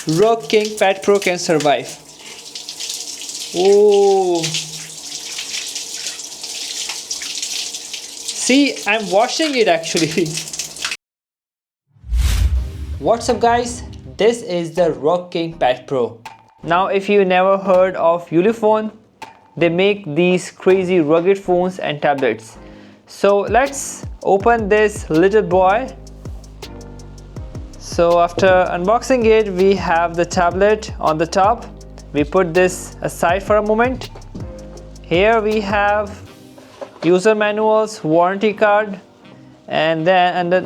Rock King Pad Pro can survive. Oh, see, I'm washing it actually. What's up guys, this is the Rock King Pad Pro. Now if you never heard of Ulefone, they make these crazy rugged phones and tablets. So let's open this little boy. So after unboxing it, we have the tablet on the top. We put this aside for a moment. Here we have user manuals, warranty card, and then under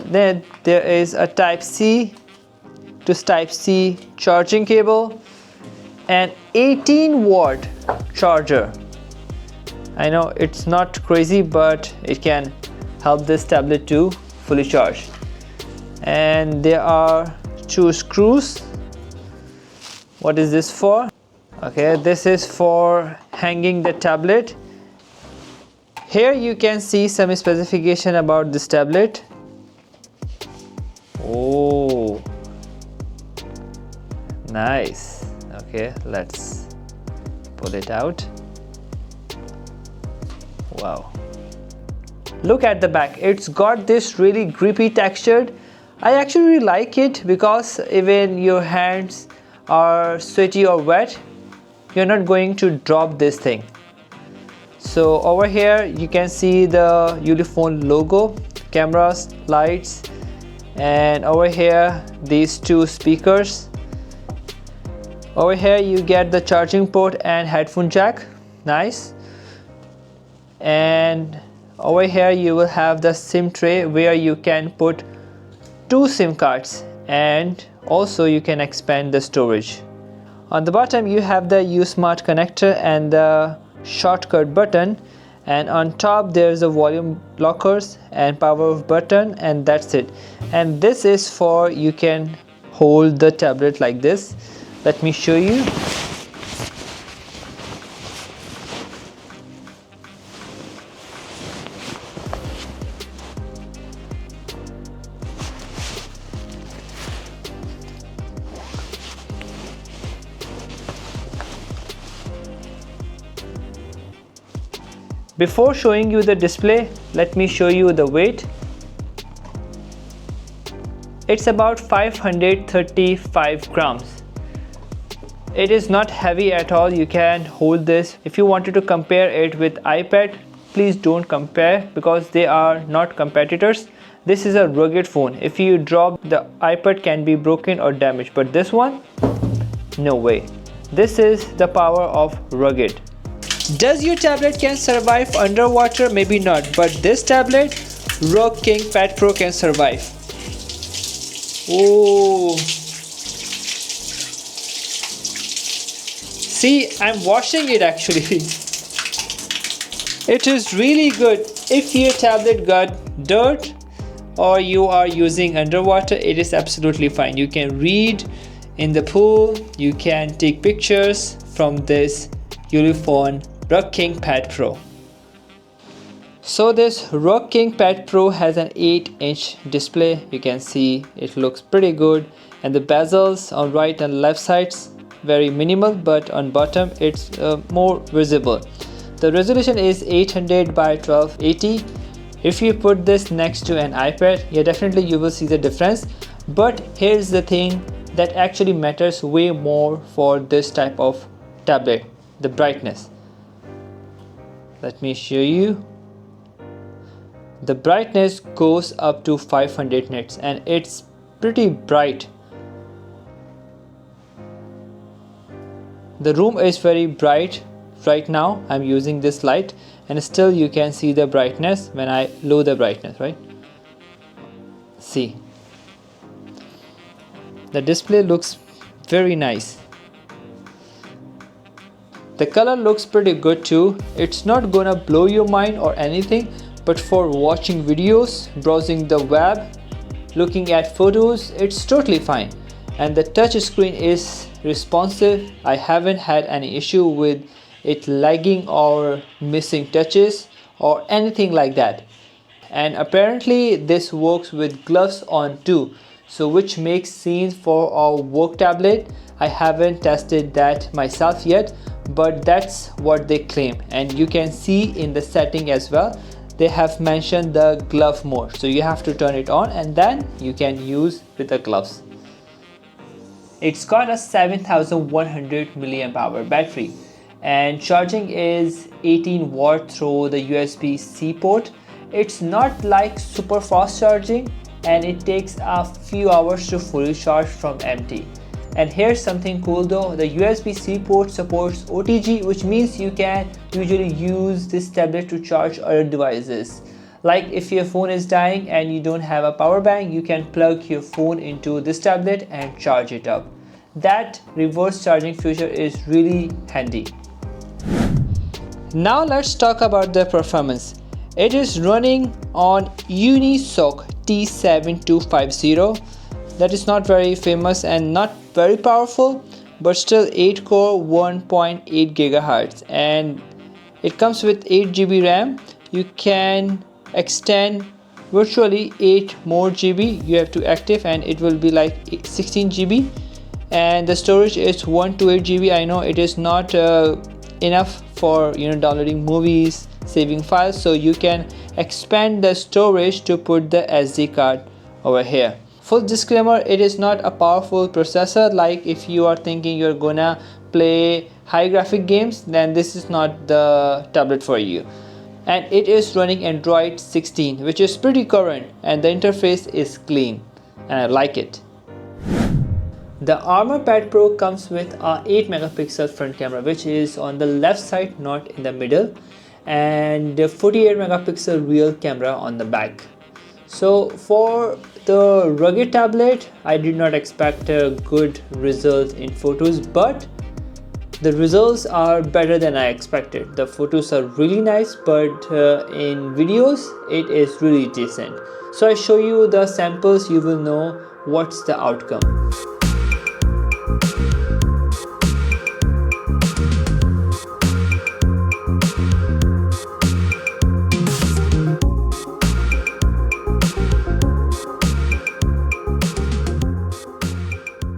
there is a Type-C to Type-C charging cable and 18-watt charger. I know it's not crazy, but it can help this tablet to fully charge. And there are 2 screws. What is this for? Okay, this is for hanging the tablet. Here you can see some specification about this tablet. Oh, nice. Okay, let's pull it out. Wow, look at the back. It's got this really grippy texture. I actually really like it because even your hands are sweaty or wet, you're not going to drop this thing. So over here you can see the Ulefone logo, cameras, lights, and over here these 2 speakers. Over here you get the charging port and headphone jack. Nice. And over here you will have the SIM tray where you can put 2 SIM cards, and also you can expand the storage. On the bottom you have the U-Smart connector and the shortcut button, and on top there's a volume blockers and power off button, and that's it. And this is for you can hold the tablet like this. Let me show you. Before showing you the display, let me show you the weight. It's about 535 grams. It is not heavy at all. You can hold this. If you wanted to compare it with iPad, please don't compare because they are not competitors. This is a rugged phone. If you drop, the iPad can be broken or damaged, but this one, no way. This is the power of rugged. Does your tablet can survive underwater? Maybe not, but this tablet, Rock King Pad Pro, can survive. Oh, see, I'm washing it actually. It is really good. If your tablet got dirt or you are using underwater, it is absolutely fine. You can read in the pool, you can take pictures from this Ulefone Rock King Pad Pro. So this Rock King Pad Pro has an 8-inch display. You can see it looks pretty good, and the bezels on right and left sides very minimal, but on bottom it's more visible. The resolution is 800 by 1280. If you put this next to an iPad, yeah, definitely you will see the difference. But here's the thing that actually matters way more for this type of tablet: the brightness. Let me show you. The brightness goes up to 500 nits and it's pretty bright. The room is very bright right now. I'm using this light and still you can see the brightness when I lower the brightness, right? See, the display looks very nice. The color looks pretty good too. It's not gonna blow your mind or anything, but for watching videos, browsing the web, looking at photos, it's totally fine. And the touch screen is responsive. I haven't had any issue with it lagging or missing touches or anything like that. And apparently this works with gloves on too. so which makes sense for our work tablet. I haven't tested that myself yet, but that's what they claim. And you can see in the setting as well, they have mentioned the glove mode, so you have to turn it on and then you can use with the gloves. It's got a 7100 milliamp hour battery and charging is 18 watt through the USB-C port. It's not like super fast charging and it takes a few hours to fully charge from empty. And here's something cool though, the USB-C port supports OTG, which means you can usually use this tablet to charge other devices. Like if your phone is dying and you don't have a power bank, you can plug your phone into this tablet and charge it up. That reverse charging feature is really handy. Now let's talk about the performance. It is running on Unisoc T7250. That is not very famous and not very powerful, but still 8 core 1.8 GHz, and it comes with 8 GB RAM. You can extend virtually 8 more GB. You have to active and it will be like 16 GB, and the storage is 128 GB. I know it is not enough for downloading movies, saving files, so you can expand the storage to put the SD card over here. Full disclaimer, it is not a powerful processor. Like if you are thinking you're gonna play high graphic games, then this is not the tablet for you. And it is running Android 16, which is pretty current, and the interface is clean and I like it. The Armor Pad Pro comes with a 8 megapixel front camera, which is on the left side, not in the middle, and the 48 megapixel real camera on the back. So for the rugged tablet, I did not expect a good result in photos, but the results are better than I expected. The photos are really nice, but in videos it is really decent. So I show you the samples, you will know what's the outcome.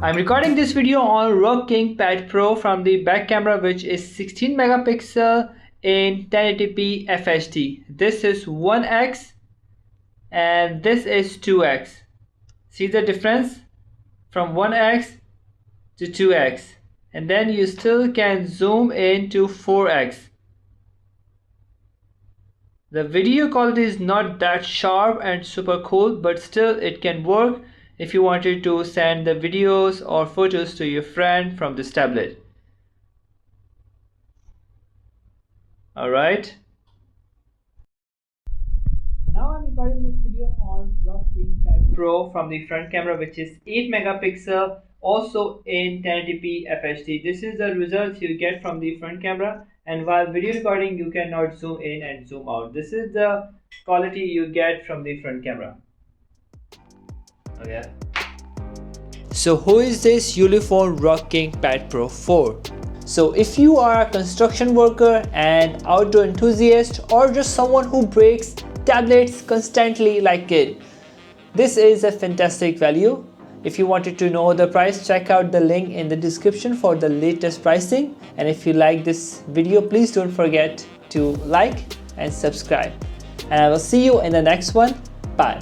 I'm recording this video on ROG King Pad Pro from the back camera, which is 16 megapixel in 1080p FHD. This is 1x and this is 2x. See the difference from 1x to 2x, and then you still can zoom in to 4x. The video quality is not that sharp and super cool, but still it can work if you wanted to send the videos or photos to your friend from this tablet. Alright. Now I'm recording this video on ROG King Pad Pro from the front camera, which is 8 megapixel, also in 1080p FHD. This is the results you get from the front camera, and while video recording you cannot zoom in and zoom out. This is the quality you get from the front camera. Okay. So who is this Ulefone ROG King Pad Pro for? So if you are a construction worker, and outdoor enthusiast, or just someone who breaks tablets constantly like it, this is a fantastic value. If you wanted to know the price, check out the link in the description for the latest pricing. And if you like this video, please don't forget to like and subscribe. And I will see you in the next one. Bye.